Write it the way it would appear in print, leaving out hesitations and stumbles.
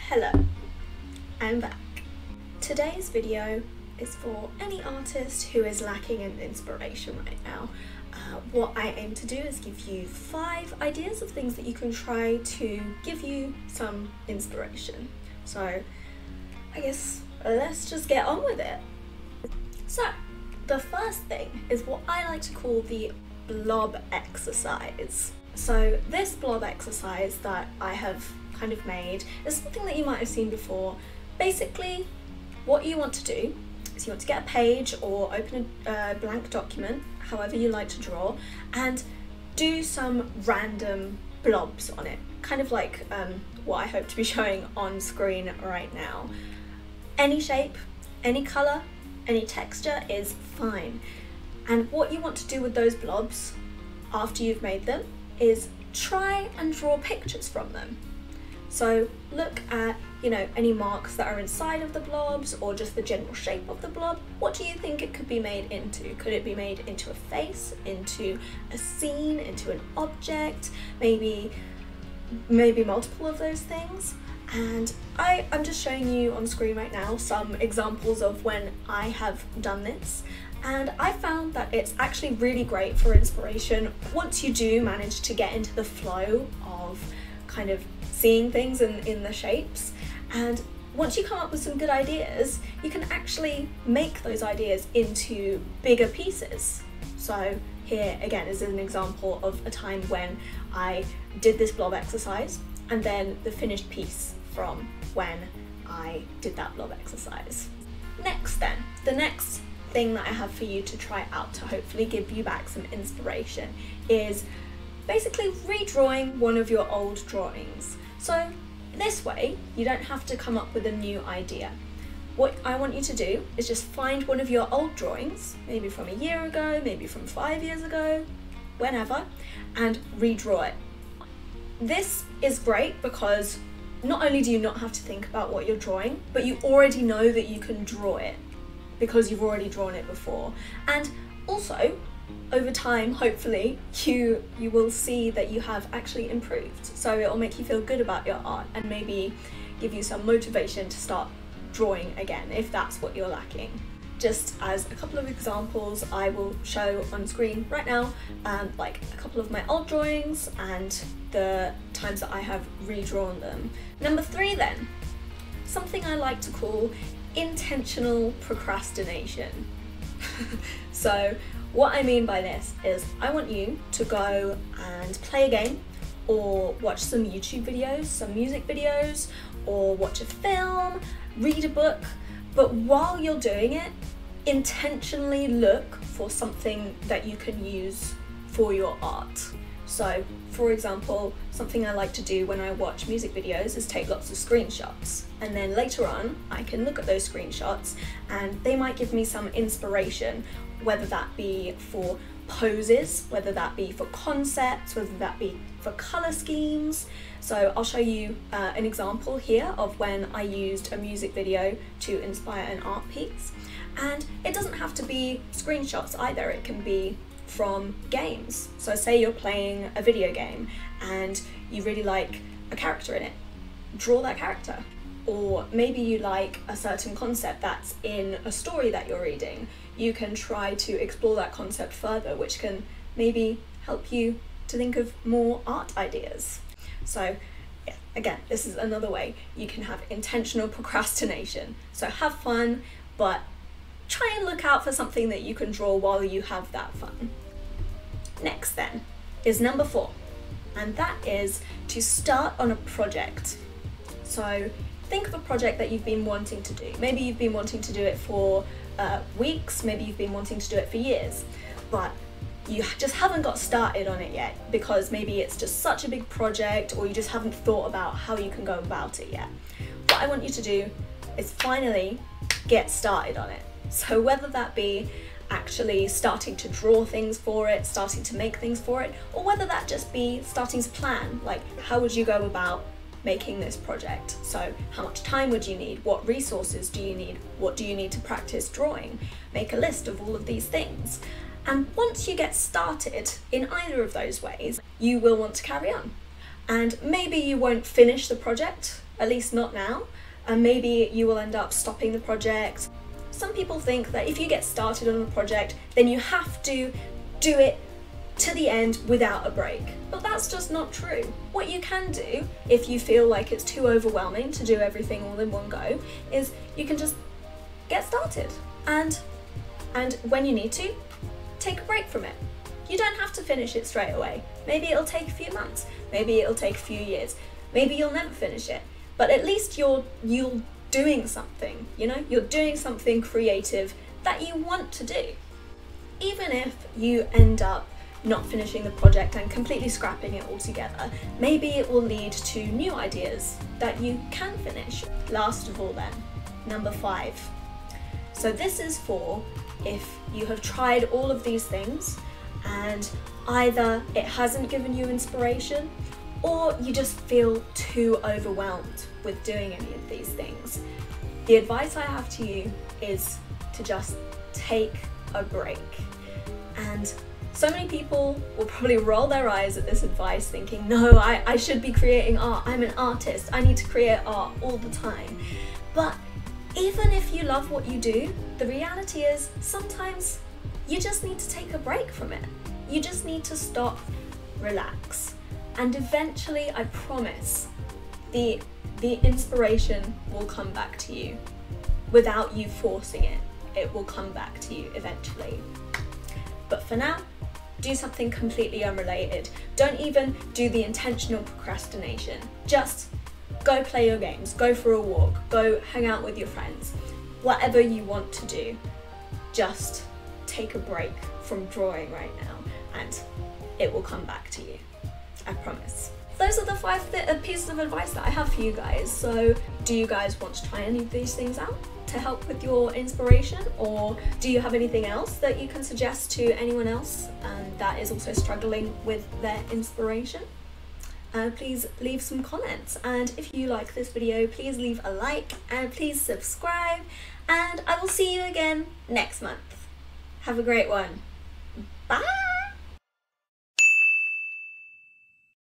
Hello, I'm back. Today's video is for any artist who is lacking in inspiration right now. What I aim to do is give you 5 ideas of things that you can try to give you some inspiration. So I guess let's just get on with it. So the first thing is what I like to call the blob exercise. So this blob exercise that I have kind of made is something that you might have seen before. Basically, what you want to do is you want to get a page or open a blank document, however you like to draw, and do some random blobs on it, kind of like what I hope to be showing on screen right now. Any shape, any colour, any texture is fine. And what you want to do with those blobs after you've made them is try and draw pictures from them. So look at, any marks that are inside of the blobs or just the general shape of the blob. What do you think it could be made into? Could it be made into a face, into a scene, into an object, maybe multiple of those things? And I'm just showing you on screen right now some examples of when I have done this. And I found that it's actually really great for inspiration once you do manage to get into the flow of kind of seeing things in the shapes. And once you come up with some good ideas, you can actually make those ideas into bigger pieces. So here again is an example of a time when I did this blob exercise and then the finished piece from when I did that blob exercise. Next then, the next thing that I have for you to try out to hopefully give you back some inspiration is basically redrawing one of your old drawings. So this way you don't have to come up with a new idea. What I want you to do is just find one of your old drawings, maybe from a year ago, maybe from 5 years ago, whenever, and redraw it. This is great because not only do you not have to think about what you're drawing, but you already know that you can draw it because you've already drawn it before. And also, over time, hopefully, you will see that you have actually improved. So it will make you feel good about your art and maybe give you some motivation to start drawing again if that's what you're lacking. Just as a couple of examples, I will show on screen right now, like a couple of my old drawings and the times that I have redrawn them. Number 3 then, something I like to call intentional procrastination. So what I mean by this is I want you to go and play a game or watch some YouTube videos, some music videos, or watch a film, read a book, but while you're doing it, intentionally look for something that you can use for your art. So, for example, something I like to do when I watch music videos is take lots of screenshots, and then later on I can look at those screenshots and they might give me some inspiration, whether that be for poses, whether that be for concepts, whether that be for colour schemes. So I'll show you an example here of when I used a music video to inspire an art piece. And it doesn't have to be screenshots either, it can be from games. So say you're playing a video game and you really like a character in it, draw that character. Or maybe you like a certain concept that's in a story that you're reading. You can try to explore that concept further, which can maybe help you to think of more art ideas. So yeah, again, this is another way you can have intentional procrastination. So have fun, but try and look out for something that you can draw while you have that fun. Next then is number 4, and that is to start on a project. So think of a project that you've been wanting to do. Maybe you've been wanting to do it for weeks, maybe you've been wanting to do it for years, but you just haven't got started on it yet because maybe it's just such a big project or you just haven't thought about how you can go about it yet. What I want you to do is finally get started on it. So whether that be actually starting to draw things for it, starting to make things for it, or whether that just be starting to plan, like how would you go about making this project? So how much time would you need? What resources do you need? What do you need to practice drawing? Make a list of all of these things. And once you get started in either of those ways, you will want to carry on. and maybe you won't finish the project, at least not now, and maybe you will end up stopping the project. Some people think that if you get started on a project, then you have to do it to the end without a break. But that's just not true. What you can do, if you feel like it's too overwhelming to do everything all in one go, is you can just get started. And when you need to, take a break from it. You don't have to finish it straight away. Maybe it'll take a few months, maybe it'll take a few years, maybe you'll never finish it. But at least you're doing something, you know? You're doing something creative that you want to do. Even if you end up not finishing the project and completely scrapping it altogether, maybe it will lead to new ideas that you can finish. Last of all then, number 5. So this is for if you have tried all of these things and either it hasn't given you inspiration or you just feel too overwhelmed with doing any of these things. The advice I have to you is to just take a break. And so many people will probably roll their eyes at this advice thinking, no, I should be creating art, I'm an artist, I need to create art all the time. But even if you love what you do, the reality is sometimes you just need to take a break from it. You just need to stop, relax, and eventually, I promise, the inspiration will come back to you without you forcing it. It will come back to you eventually. But for now, do something completely unrelated. Don't even do the intentional procrastination. Just go play your games, go for a walk, go hang out with your friends. Whatever you want to do, just take a break from drawing right now and it will come back to you. I promise. Those are the 5 pieces of advice that I have for you guys. So do you guys want to try any of these things out to help with your inspiration, or do you have anything else that you can suggest to anyone else that is also struggling with their inspiration? Please leave some comments, and if you like this video, please leave a like and please subscribe, and I will see you again next month. Have a great one. Bye!